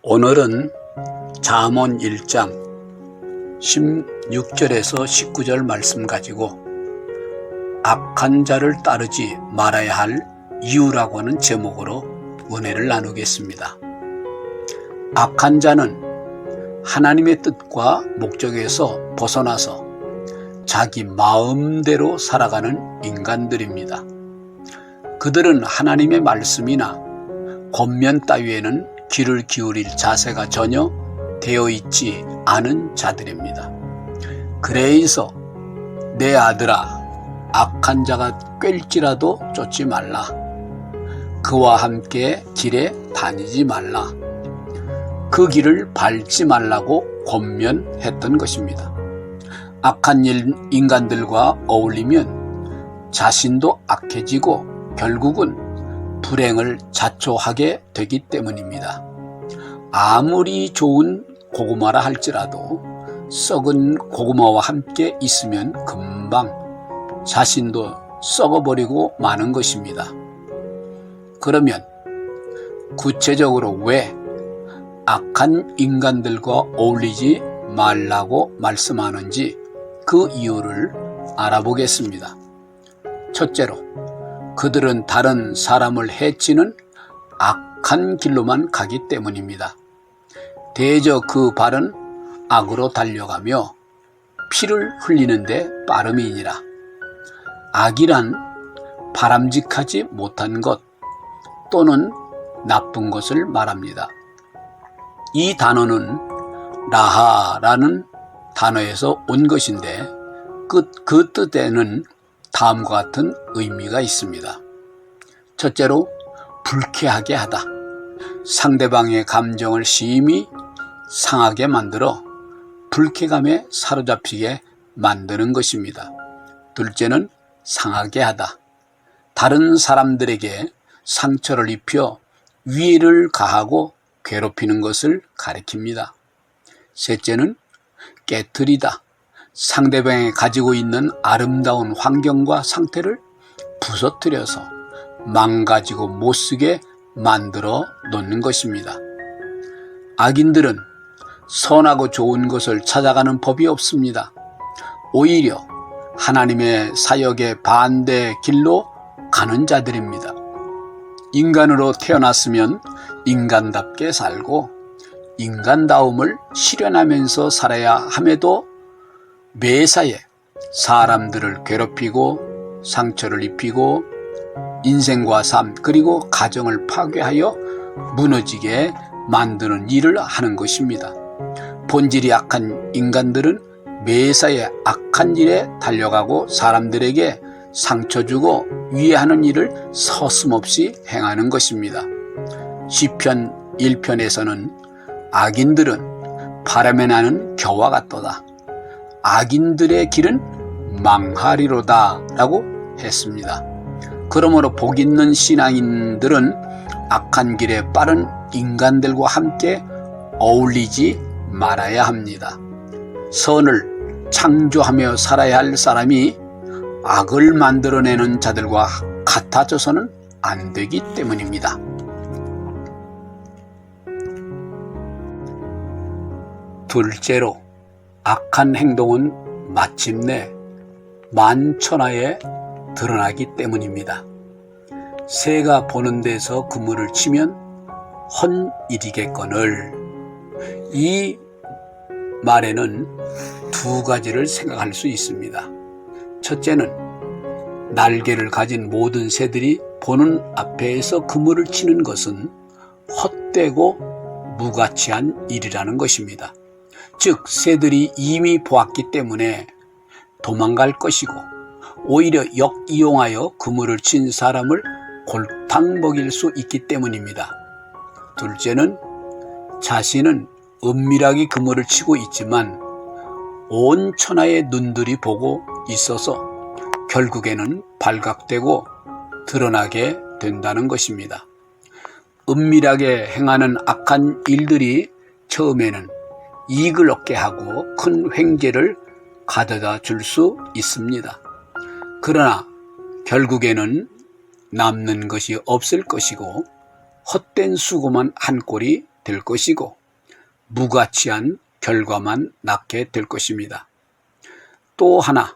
오늘은 잠언 1장 16절에서 19절 말씀 가지고 악한 자를 따르지 말아야 할 이유라고 하는 제목으로 은혜를 나누겠습니다. 악한 자는 하나님의 뜻과 목적에서 벗어나서 자기 마음대로 살아가는 인간들입니다. 그들은 하나님의 말씀이나 권면 따위에는 귀를 기울일 자세가 전혀 되어 있지 않은 자들입니다. 그래서 내 아들아, 악한 자가 꿰일지라도 쫓지 말라. 그와 함께 길에 다니지 말라. 그 길을 밟지 말라고 권면했던 것입니다. 악한 인간들과 어울리면 자신도 악해지고 결국은 불행을 자초하게 되기 때문입니다. 아무리 좋은 고구마라 할지라도 썩은 고구마와 함께 있으면 금방 자신도 썩어버리고 마는 것입니다. 그러면 구체적으로 왜 악한 인간들과 어울리지 말라고 말씀하는지 그 이유를 알아보겠습니다. 첫째로, 그들은 다른 사람을 해치는 악한 길로만 가기 때문입니다. 대저 그 발은 악으로 달려가며 피를 흘리는데 빠름이니라. 악이란 바람직하지 못한 것 또는 나쁜 것을 말합니다. 이 단어는 라하라는 단어에서 온 것인데 그 뜻에는 다음과 같은 의미가 있습니다. 첫째로, 불쾌하게 하다. 상대방의 감정을 심히 상하게 만들어 불쾌감에 사로잡히게 만드는 것입니다. 둘째는 상하게 하다. 다른 사람들에게 상처를 입혀 위해를 가하고 괴롭히는 것을 가리킵니다. 셋째는 깨트리다. 상대방이 가지고 있는 아름다운 환경과 상태를 부서뜨려서 망가지고 못쓰게 만들어 놓는 것입니다. 악인들은 선하고 좋은 것을 찾아가는 법이 없습니다. 오히려 하나님의 사역의 반대 길로 가는 자들입니다. 인간으로 태어났으면 인간답게 살고 인간다움을 실현하면서 살아야 함에도 매사에 사람들을 괴롭히고 상처를 입히고 인생과 삶 그리고 가정을 파괴하여 무너지게 만드는 일을 하는 것입니다. 본질이 악한 인간들은 매사에 악한 일에 달려가고 사람들에게 상처 주고 위해하는 일을 서슴없이 행하는 것입니다. 시편 1편에서는 악인들은 바람에 나는 겨와 같도다. 악인들의 길은 망하리로다 라고 했습니다. 그러므로 복 있는 신앙인들은 악한 길에 빠른 인간들과 함께 어울리지 말아야 합니다. 선을 창조하며 살아야 할 사람이 악을 만들어내는 자들과 같아져서는 안 되기 때문입니다. 둘째로, 악한 행동은 마침내 만천하에 드러나기 때문입니다. 새가 보는 데서 그물을 치면 헛일이겠거늘. 이 말에는 두 가지를 생각할 수 있습니다. 첫째는 날개를 가진 모든 새들이 보는 앞에서 그물을 치는 것은 헛되고 무가치한 일이라는 것입니다. 즉 새들이 이미 보았기 때문에 도망갈 것이고 오히려 역이용하여 그물을 친 사람을 골탕 먹일 수 있기 때문입니다. 둘째는 자신은 은밀하게 그물을 치고 있지만 온 천하의 눈들이 보고 있어서 결국에는 발각되고 드러나게 된다는 것입니다. 은밀하게 행하는 악한 일들이 처음에는 이익을 얻게 하고 큰 횡재를 가져다 줄 수 있습니다. 그러나 결국에는 남는 것이 없을 것이고 헛된 수고만 한 꼴이 될 것이고 무가치한 결과만 낳게 될 것입니다. 또 하나,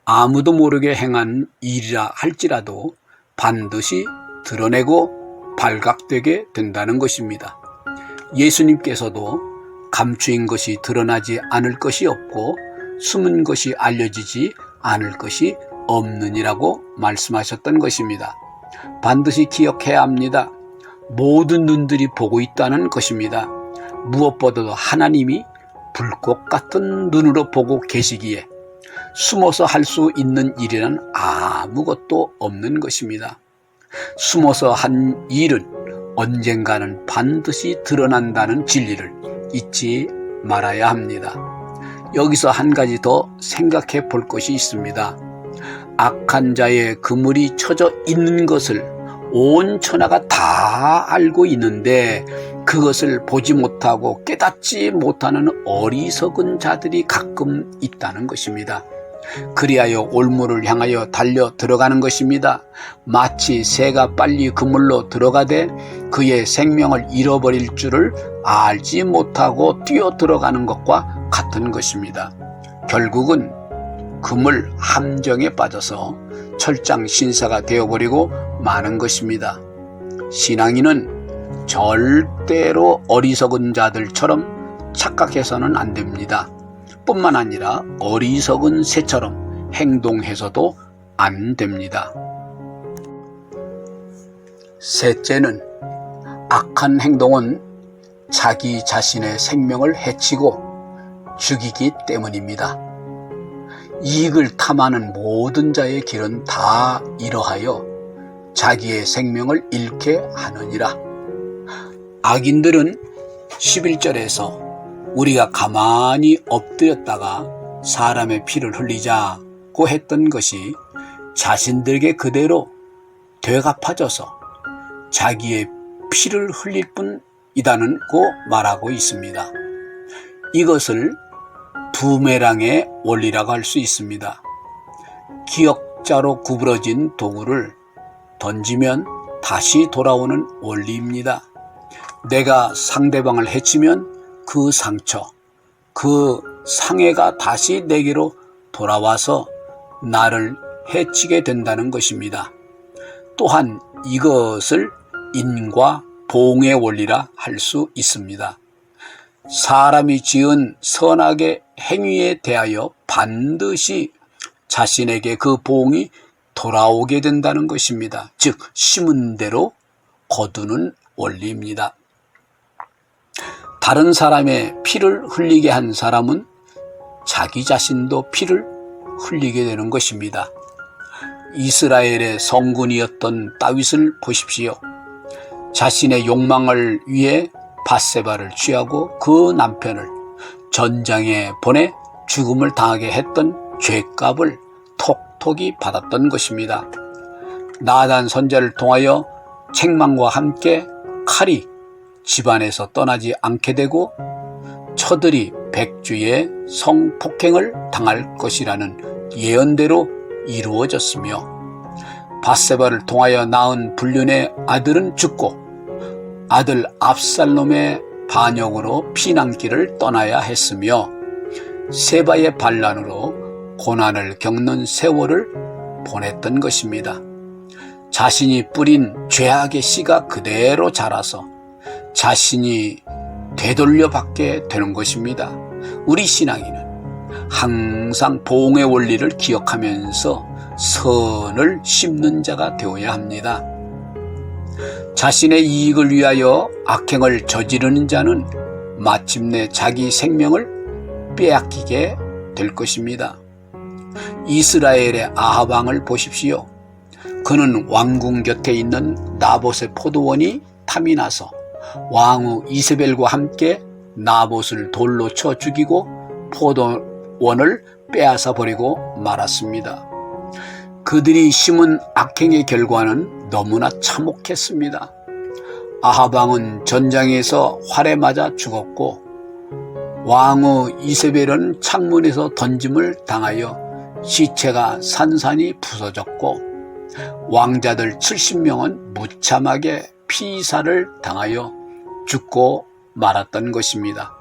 아무도 모르게 행한 일이라 할지라도 반드시 드러내고 발각되게 된다는 것입니다. 예수님께서도 감추인 것이 드러나지 않을 것이 없고 숨은 것이 알려지지 않을 것이 없느니라고 말씀하셨던 것입니다. 반드시 기억해야 합니다. 모든 눈들이 보고 있다는 것입니다. 무엇보다도 하나님이 불꽃 같은 눈으로 보고 계시기에 숨어서 할 수 있는 일이란 아무것도 없는 것입니다. 숨어서 한 일은 언젠가는 반드시 드러난다는 진리를 잊지 말아야 합니다. 여기서 한 가지 더 생각해 볼 것이 있습니다. 악한 자의 그물이 쳐져 있는 것을 온 천하가 다 알고 있는데 그것을 보지 못하고 깨닫지 못하는 어리석은 자들이 가끔 있다는 것입니다. 그리하여 올무를 향하여 달려 들어가는 것입니다. 마치 새가 빨리 그물로 들어가되 그의 생명을 잃어버릴 줄을 알지 못하고 뛰어 들어가는 것과 같은 것입니다. 결국은 그물 함정에 빠져서 철장 신사가 되어버리고 마는 것입니다. 신앙인은 절대로 어리석은 자들처럼 착각해서는 안 됩니다. 뿐만 아니라 어리석은 새처럼 행동해서도 안 됩니다. 셋째는 악한 행동은 자기 자신의 생명을 해치고 죽이기 때문입니다. 이익을 탐하는 모든 자의 길은 다 이러하여 자기의 생명을 잃게 하느니라. 악인들은 11절에서 우리가 가만히 엎드렸다가 사람의 피를 흘리자고 했던 것이 자신들에게 그대로 되갚아져서 자기의 피를 흘릴 뿐이다고 말하고 있습니다. 이것을 부메랑의 원리라고 할 수 있습니다. 기역자로 구부러진 도구를 던지면 다시 돌아오는 원리입니다. 내가 상대방을 해치면 그 상처, 그 상해가 다시 내게로 돌아와서 나를 해치게 된다는 것입니다. 또한 이것을 인과 보응의 원리라 할 수 있습니다. 사람이 지은 선악의 행위에 대하여 반드시 자신에게 그 보응이 돌아오게 된다는 것입니다. 즉 심은 대로 거두는 원리입니다. 다른 사람의 피를 흘리게 한 사람은 자기 자신도 피를 흘리게 되는 것입니다. 이스라엘의 성군이었던 다윗을 보십시오. 자신의 욕망을 위해 밧세바를 취하고 그 남편을 전장에 보내 죽음을 당하게 했던 죄값을 톡톡히 받았던 것입니다. 나단 선지자를 통하여 책망과 함께 칼이 집안에서 떠나지 않게 되고 처들이 백주의 성폭행을 당할 것이라는 예언대로 이루어졌으며 밧세바를 통하여 낳은 불륜의 아들은 죽고 아들 압살롬의 반역으로 피난길을 떠나야 했으며 세바의 반란으로 고난을 겪는 세월을 보냈던 것입니다. 자신이 뿌린 죄악의 씨가 그대로 자라서 자신이 되돌려받게 되는 것입니다. 우리 신앙인은 항상 보응의 원리를 기억하면서 선을 심는 자가 되어야 합니다. 자신의 이익을 위하여 악행을 저지르는 자는 마침내 자기 생명을 빼앗기게 될 것입니다. 이스라엘의 아합 왕을 보십시오. 그는 왕궁 곁에 있는 나봇의 포도원이 탐이 나서 왕후 이세벨과 함께 나봇을 돌로 쳐 죽이고 포도원을 빼앗아 버리고 말았습니다. 그들이 심은 악행의 결과는 너무나 참혹했습니다. 아합 왕은 전장에서 활에 맞아 죽었고 왕후 이세벨은 창문에서 던짐을 당하여 시체가 산산이 부서졌고 왕자들 70명은 무참하게 피살을 당하여 죽고 말았던 것입니다.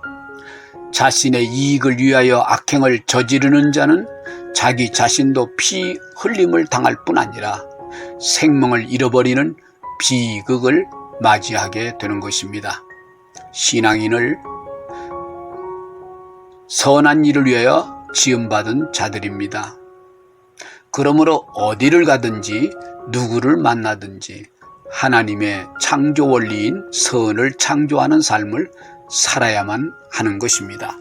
자신의 이익을 위하여 악행을 저지르는 자는 자기 자신도 피 흘림을 당할 뿐 아니라 생명을 잃어버리는 비극을 맞이하게 되는 것입니다. 신앙인을 선한 일을 위하여 지음받은 자들입니다. 그러므로 어디를 가든지 누구를 만나든지 하나님의 창조 원리인 선을 창조하는 삶을 살아야만 하는 것입니다.